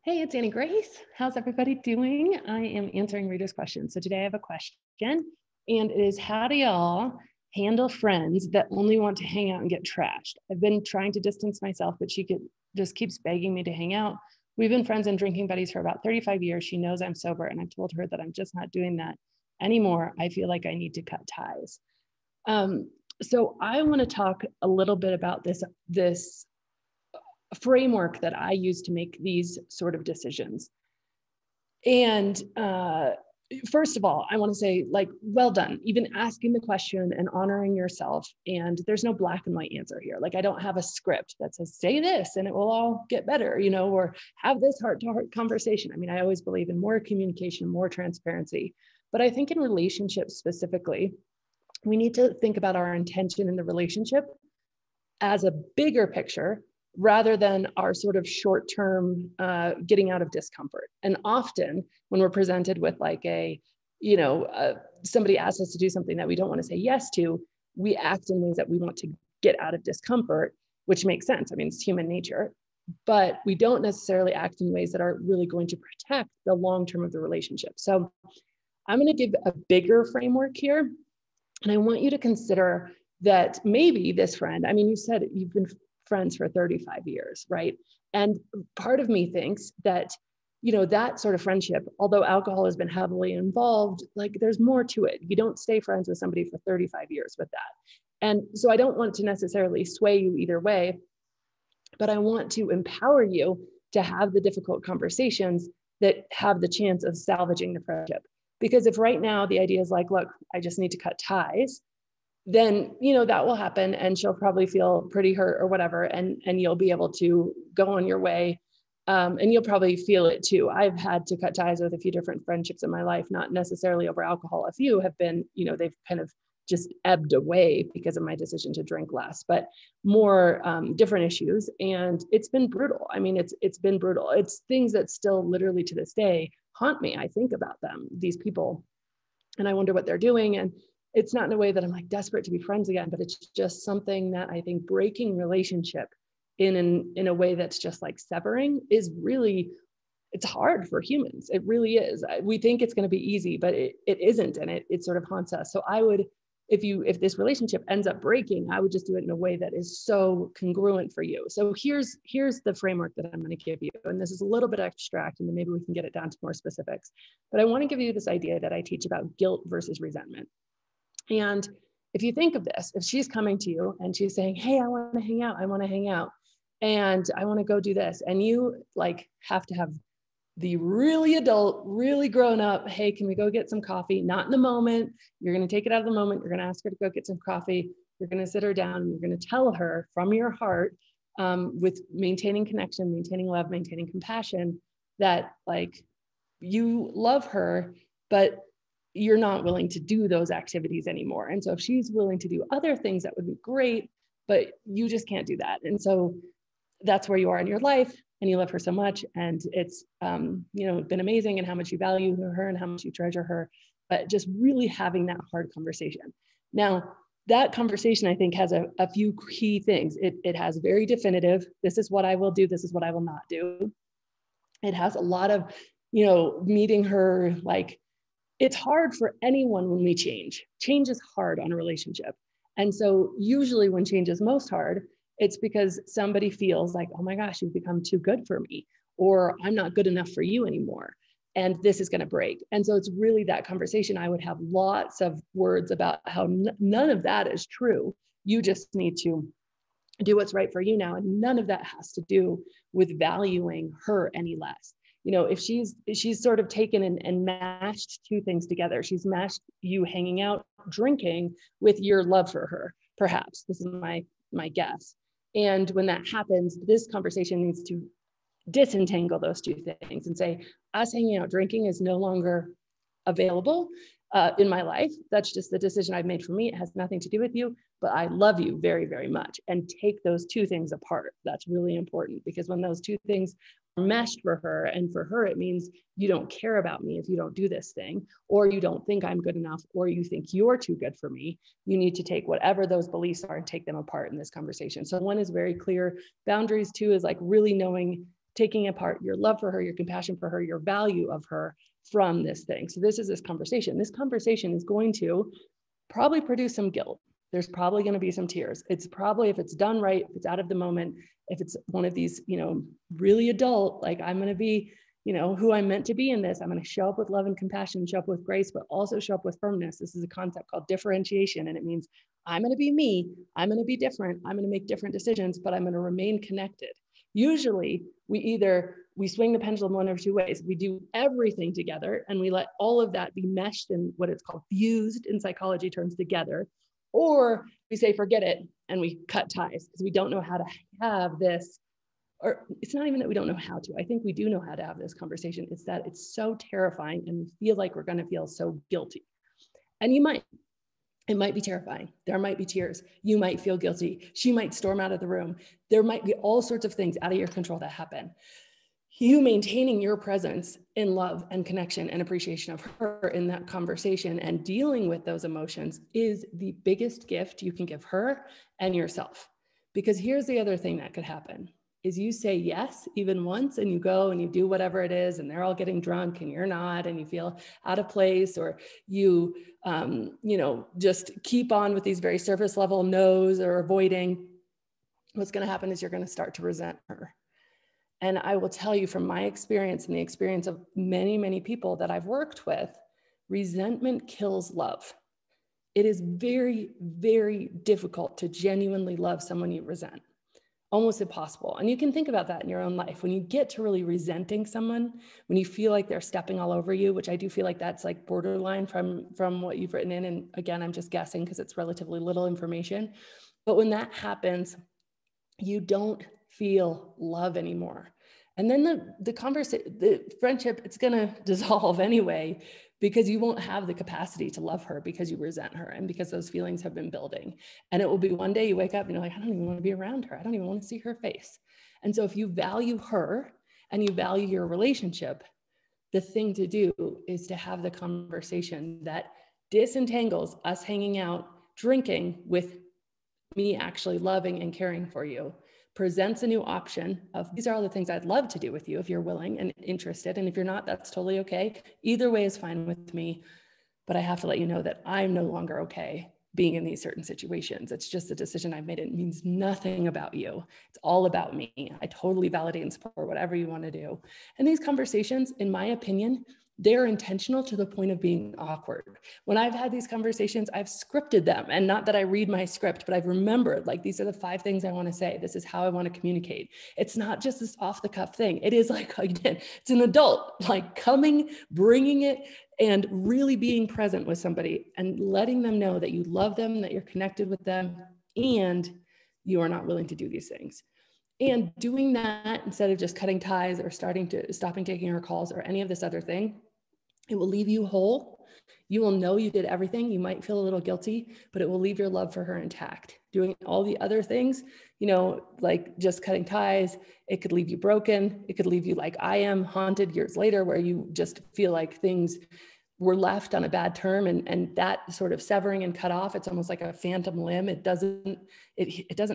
Hey, it's Annie Grace. How's everybody doing? I am answering readers' questions. So today I have a question, and it is, how do y'all handle friends that only want to hang out and get trashed? I've been trying to distance myself, but just keeps begging me to hang out. We've been friends and drinking buddies for about 35 years. She knows I'm sober, and I've told her that I'm just not doing that anymore. I feel like I need to cut ties. So I want to talk a little bit about this framework that I use to make these sort of decisions. And first of all, I want to say, well done, even asking the question and honoring yourself. And there's no black and white answer here. I don't have a script that says, say this and it will all get better, or have this heart-to-heart conversation. I mean, I always believe in more communication, more transparency. But I think in relationships specifically, we need to think about our intention in the relationship as a bigger picture rather than our sort of short-term getting out of discomfort. And often when we're presented with somebody asks us to do something that we don't want to say yes to, we act in ways that we want to get out of discomfort, which makes sense. I mean, it's human nature, but we don't necessarily act in ways that are really going to protect the long-term of the relationship. So I'm going to give a bigger framework here. And I want you to consider that maybe this friend, I mean, you said you've been friends for 35 years, right? And part of me thinks that, that sort of friendship, although alcohol has been heavily involved, there's more to it. You don't stay friends with somebody for 35 years with that. And so I don't want to necessarily sway you either way, but I want to empower you to have the difficult conversations that have the chance of salvaging the friendship. Because if right now the idea is look, I just need to cut ties, then, that will happen and she'll probably feel pretty hurt or whatever. And you'll be able to go on your way. And you'll probably feel it too. I've had to cut ties with a few different friendships in my life, not necessarily over alcohol. A few have been, they've kind of just ebbed away because of my decision to drink less, but more different issues. And it's been brutal. I mean, it's been brutal. It's things that still literally to this day haunt me. I think about them, these people, and I wonder what they're doing. And it's not in a way that I'm desperate to be friends again, but it's just something that I think breaking relationship in a way that's just severing is really, it's hard for humans. It really is. We think it's going to be easy, but it isn't. And it sort of haunts us. So I would, if this relationship ends up breaking, I would just do it in a way that is so congruent for you. So here's the framework that I'm going to give you. And this is a little bit abstract, and then maybe we can get it down to more specifics. But I want to give you this idea that I teach about guilt versus resentment. And if you think of this, if she's coming to you and she's saying, hey, I want to hang out, and I want to go do this. And you have to have the really adult, really grown up, hey, can we go get some coffee? Not in the moment. You're going to take it out of the moment. You're going to ask her to go get some coffee. You're going to sit her down and you're going to tell her from your heart, with maintaining connection, maintaining love, maintaining compassion, that you love her, but you're not willing to do those activities anymore. And so if she's willing to do other things, that would be great, but you just can't do that. And so that's where you are in your life, and you love her so much. And it's, been amazing, and how much you value her and how much you treasure her, but just really having that hard conversation. Now, that conversation, I think, has a few key things. It has very definitive, this is what I will do, this is what I will not do. It has a lot of, meeting her, it's hard for anyone when we change. Change is hard on a relationship. And so usually when change is most hard, it's because somebody feels oh my gosh, you've become too good for me, or I'm not good enough for you anymore, and this is going to break. And so it's really that conversation. I would have lots of words about how none of that is true. You just need to do what's right for you now. And none of that has to do with valuing her any less. If she's sort of taken and mashed two things together. She's mashed you hanging out, drinking with your love for her, perhaps. This is my guess. And when that happens, this conversation needs to disentangle those two things and say, us hanging out drinking is no longer available in my life. That's just the decision I've made for me. It has nothing to do with you, but I love you very, very much. And take those two things apart. That's really important, because when those two things are meshed for her, and for her, it means you don't care about me if you don't do this thing, or you don't think I'm good enough, or you think you're too good for me. You need to take whatever those beliefs are and take them apart in this conversation. So one is very clear boundaries. Two is really knowing taking apart your love for her, your compassion for her, your value of her from this thing. So this is this conversation. This conversation is going to probably produce some guilt. There's probably going to be some tears. It's probably, if it's done right, if it's out of the moment, if it's one of these, really adult, like I'm going to be, who I'm meant to be in this. I'm going to show up with love and compassion, show up with grace, but also show up with firmness. This is a concept called differentiation. And it means I'm going to be me. I'm going to be different. I'm going to make different decisions, but I'm going to remain connected. Usually we swing the pendulum one of two ways. We do everything together and we let all of that be meshed in what it's called fused in psychology terms together. Or we say, forget it, and we cut ties because we don't know how to have this, or it's not even that we don't know how to. I think we do know how to have this conversation. It's that it's so terrifying and we feel like we're going to feel so guilty. And it might be terrifying. There might be tears. You might feel guilty. She might storm out of the room. There might be all sorts of things out of your control that happen. You maintaining your presence in love and connection and appreciation of her in that conversation and dealing with those emotions is the biggest gift you can give her and yourself. Because here's the other thing that could happen is you say yes even once and you go and you do whatever it is and they're all getting drunk and you're not and you feel out of place, or you just keep on with these very surface level no's or avoiding. What's going to happen is you're going to start to resent her. And I will tell you from my experience and the experience of many, many people that I've worked with, resentment kills love. It is very, very difficult to genuinely love someone you resent. Almost impossible. And you can think about that in your own life. When you get to really resenting someone, when you feel like they're stepping all over you, which I do feel like that's like borderline from what you've written in. And again, I'm just guessing because it's relatively little information. But when that happens, you don't feel love anymore. And then the friendship, it's going to dissolve anyway, because you won't have the capacity to love her because you resent her and because those feelings have been building. And it will be one day you wake up and you're like, I don't even want to be around her. I don't even want to see her face. And so if you value her and you value your relationship, the thing to do is to have the conversation that disentangles us hanging out, drinking, with me actually loving and caring for you, presents a new option of these are all the things I'd love to do with you if you're willing and interested. And if you're not, that's totally okay. Either way is fine with me. But I have to let you know that I'm no longer okay being in these certain situations. It's just a decision I've made. It means nothing about you. It's all about me. I totally validate and support whatever you want to do. And these conversations, in my opinion, they're intentional to the point of being awkward. When I've had these conversations, I've scripted them, and not that I read my script, but I've remembered, like, these are the 5 things I want to say. This is how I want to communicate. It's not just this off the cuff thing. It is like, again, it's an adult, like coming, bringing it, and really being present with somebody and letting them know that you love them, that you're connected with them, and you are not willing to do these things. And doing that instead of just cutting ties or stopping taking her calls or any of this other thing, it will leave you whole. You will know you did everything. You might feel a little guilty, but it will leave your love for her intact. Doing all the other things, like just cutting ties, it could leave you broken. It could leave you like I am, haunted years later, where you just feel like things were left on a bad term, and that sort of severing and cut off, it's almost like a phantom limb. It doesn't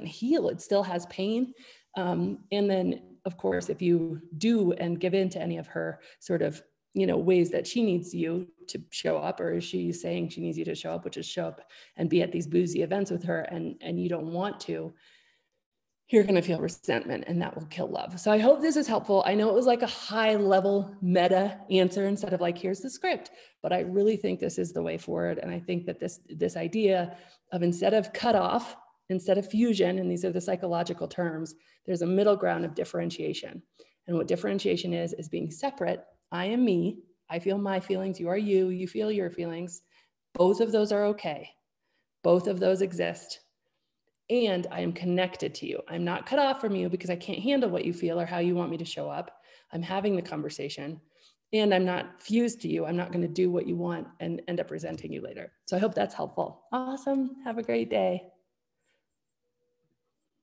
heal. It still has pain. And then, of course, if you do and give in to any of her sort of, ways that she needs you to show up, or is she saying she needs you to show up, which is show up and be at these boozy events with her, and you don't want to, you're going to feel resentment, and that will kill love. So I hope this is helpful. I know it was like a high level meta answer instead of like, here's the script, but I really think this is the way forward. And I think that this idea of, instead of cut off, instead of fusion, and these are the psychological terms, there's a middle ground of differentiation. And what differentiation is being separate. I am me. I feel my feelings. You are you. You feel your feelings. Both of those are okay. Both of those exist. And I am connected to you. I'm not cut off from you because I can't handle what you feel or how you want me to show up. I'm having the conversation, and I'm not fused to you. I'm not going to do what you want and end up resenting you later. So I hope that's helpful. Awesome. Have a great day.